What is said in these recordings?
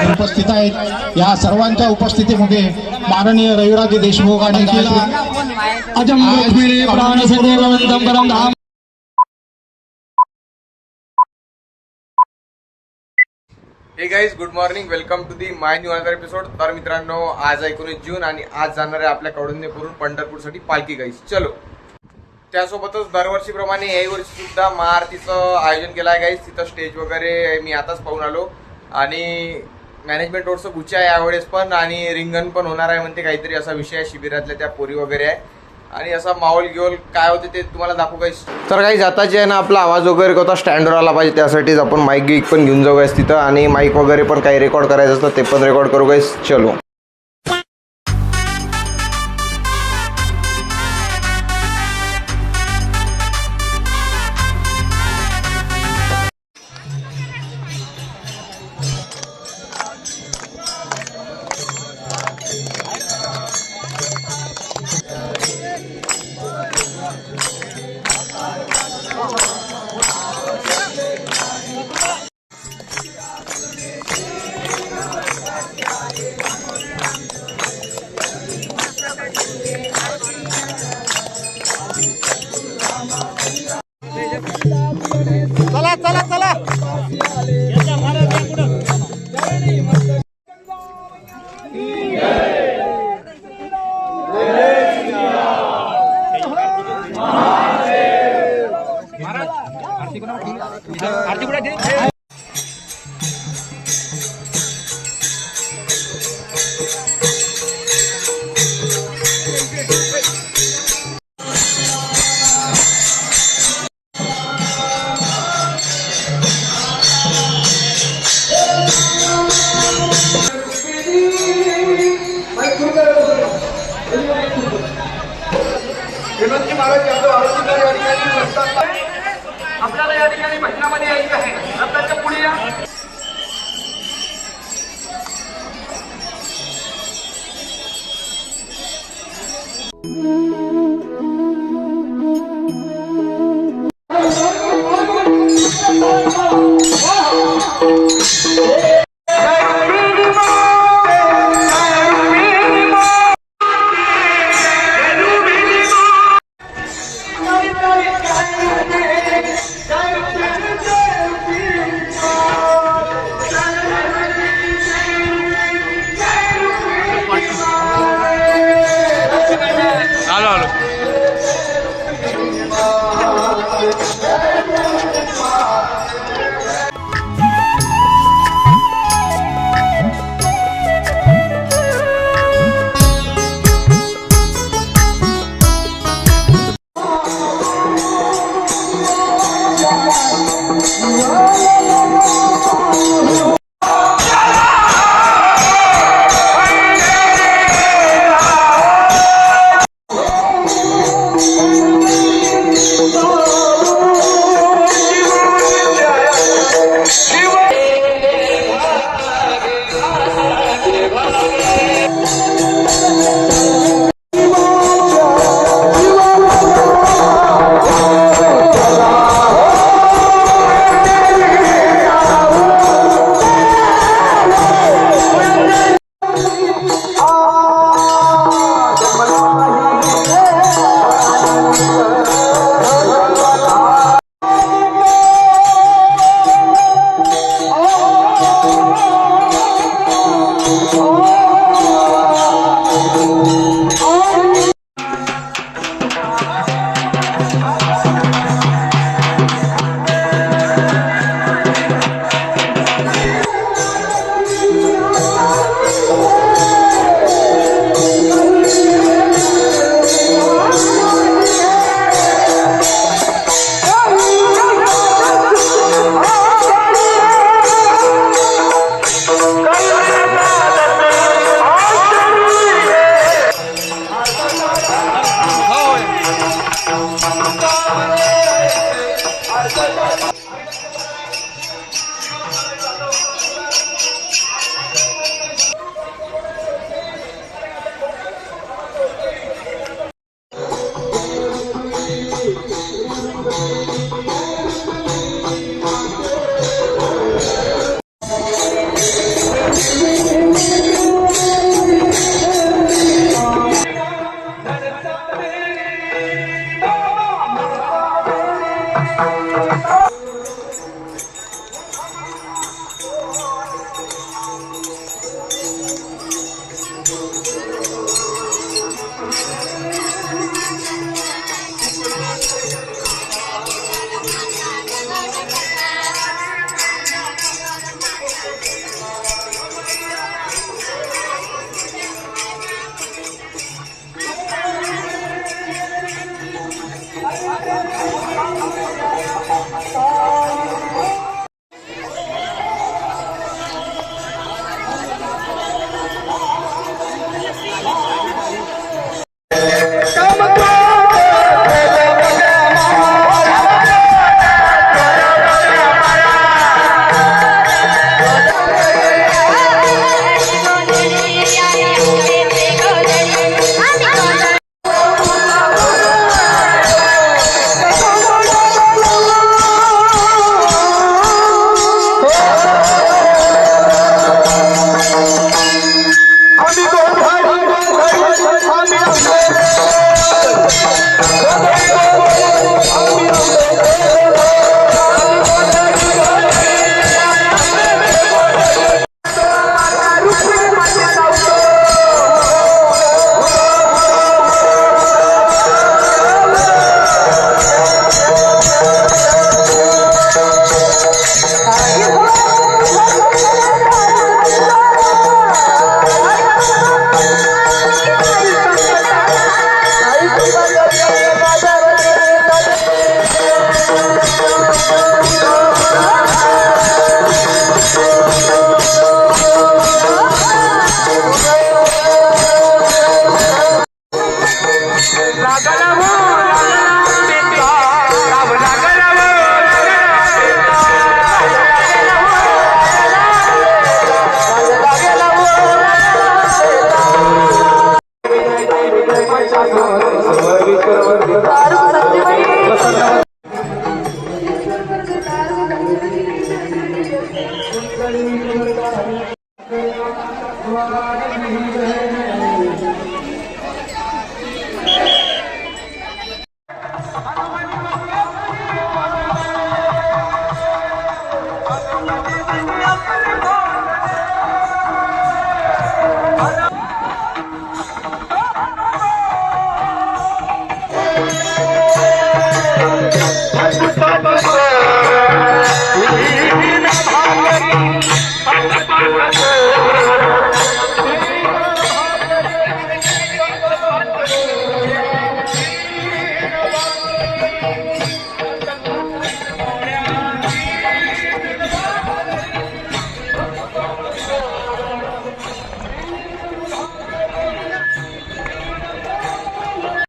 उपस्थित आहेत। या सर्वांच्या उपस्थितीमध्ये माननीय रविराज देशमुख आणि hey guys, good morning, welcome to the my new other episode. तर मित्रांनो, आज 19 जून आणि आज जाणार आहे आपल्या कौंडिण्यपूरून पंढरपूरसाठी पालखी गाइस। चलो, त्यासोबतच दरवर्षीप्रमाणे याही वर्षी सुद्धा महाआरतीचं आयोजन केलं आहे गाइस। तिथं स्टेज वगैरे मी आताच पाहून आलो आणि मॅनेजमेंट रोडचं गुच्चा आहे यावेळेस पण, आणि रिंगण पण होणार आहे म्हणते, काहीतरी असा विषय आहे। शिबिरातल्या त्या पोरी वगैरे आहे आणि असा माहोल गिहोल काय होते ते तुम्हाला दाखवू गाइस। तर काही जाताचे आहे ना, आपला आवाज वगैरे कोणता स्टँडवर आला पाहिजे, त्यासाठीच आपण माईक गिक पण घेऊन जाऊ गाइस तिथं, आणि माईक वगैरे पण काही रेकॉर्ड करायचं असतं ते पण रेकॉर्ड करू गाइस। चलो, चला चला चला, आपल्याला या ठिकाणी भजनामध्ये यायचं आहे। रथाच्या पुढे या।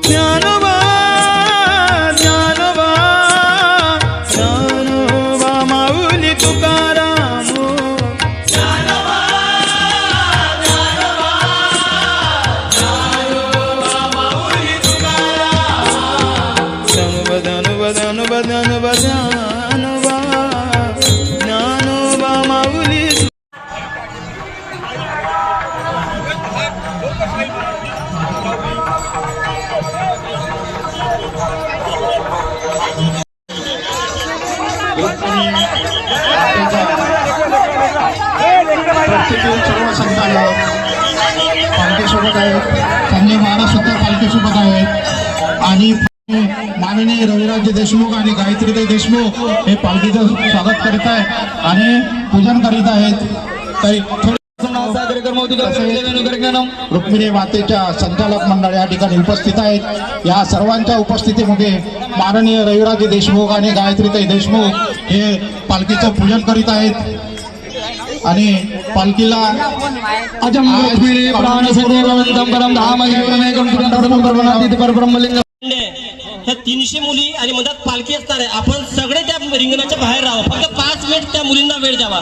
ज्ञानोबा ज्ञानोबा ज्ञानोबा माऊली तुकाराम ज्ञानोबा ज्ञानोबा ज्ञानोबा माऊली तुकाराम ज्ञानोबा ज्ञानोबा ज्ञानोबा ज्ञानोबा ज्ञानोबा ज्ञानोबा माऊली प्रत्येक सर्व संतांना पालखीसोबत आहेत, संजय महाराज सुद्धा पालखीसोबत आहेत आणि माननीय रविराज देशमुख आणि गायत्रीताई देशमुख हे पालखीचं स्वागत करीत आहेत आणि पूजन करीत आहेत. तरी रुक्मिणी मातेच्या संचालक मंडळ या ठिकाणी उपस्थित आहेत. या सर्वांच्या उपस्थितीमध्ये माननीय रविराज देशमुख आणि गायत्रीताई देशमुख हे पालखीचं पूजन करीत आहेत आणि पालखीला ह्या 300 मुली आणि मधात पालखी असणार आहे. आपण सगळे त्या रिंगणाच्या बाहेर राहावं. फक्त 5 मिनिट त्या मुलींना वेळ द्यावा.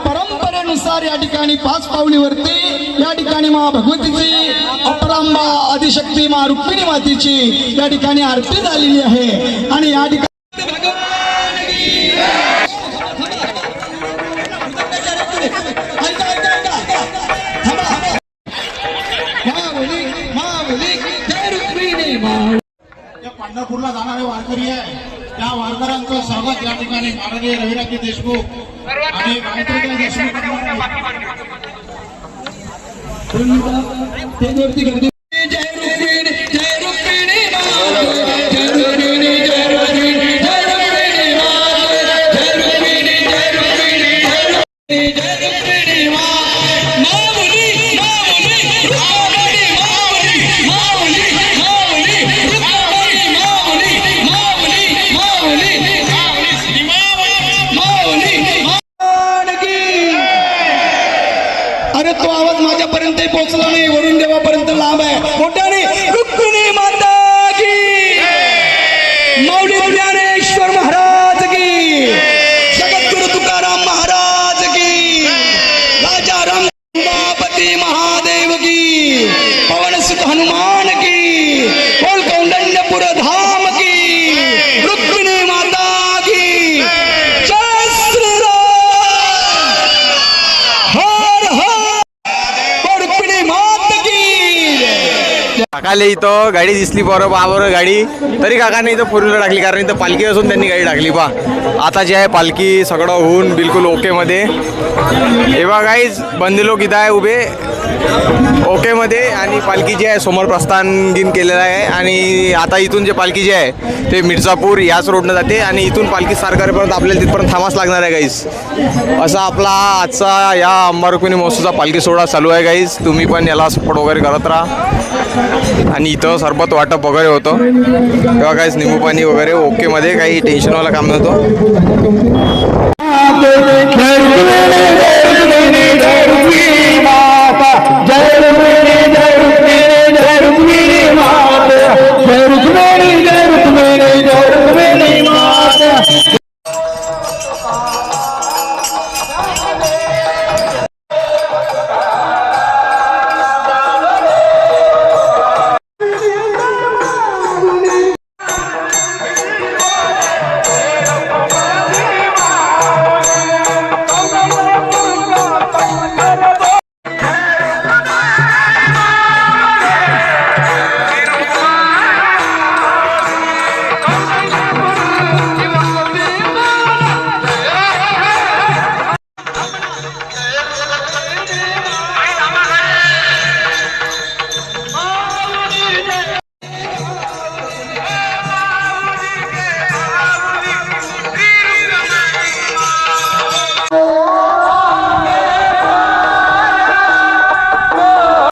परंपरेनुसार या ठिकाणी 5 पावलीवरती या ठिकाणी मा भगवतीची अपरांबा आदिशक्ती मा रुक्मिणी मातेची या ठिकाणी आरती झालेली आहे आणि या ठिकाणी पंढरपूरला जाणारे वारकरी आहे त्या वारकऱ्यांचं स्वागत या ठिकाणी माननीय रविराज देशमुख आणि गायत्रीताई देशमुख अरे तो आवाज माझ्यापर्यंत पोहोचला नाही, वरुण देवापर्यंत लांब आहे. मोठ्याने काकाले इथं गाडी दिसली बरोबर गाडी, तरी काकाने इथं फोर व्हीलर टाकली, कारण इथं पालखी असून त्यांनी गाडी टाकली. पा आता जे आहे पालखी सगळं होऊन बिलकुल ओके मध्ये. हे बघा गाईज बंदी लोक इथं आहे उभे ओके मध्ये, आणि पालखी जी आहे समोर प्रस्थान गिन केलेलं आहे. आणि आता इथून जे पालखी जे आहे ते मिर्झापूर याच रोडनं जाते, आणि इथून पालखी सारखेपर्यंत आपल्याला तिथपर्यंत थांबाच लागणार आहे गाईज. असा आपला आजचा या अंबा रुक्मिणी महोत्सवचा पालखी सोहळा चालू आहे गाईज. तुम्ही पण याला सपोर्ट वगैरे करत राहा. आणि इथं सरबत वाटप वगैरे होतं तेव्हा काहीच निंबू पाणी वगैरे ओके मध्ये, काही टेन्शनवाला काम नव्हतं.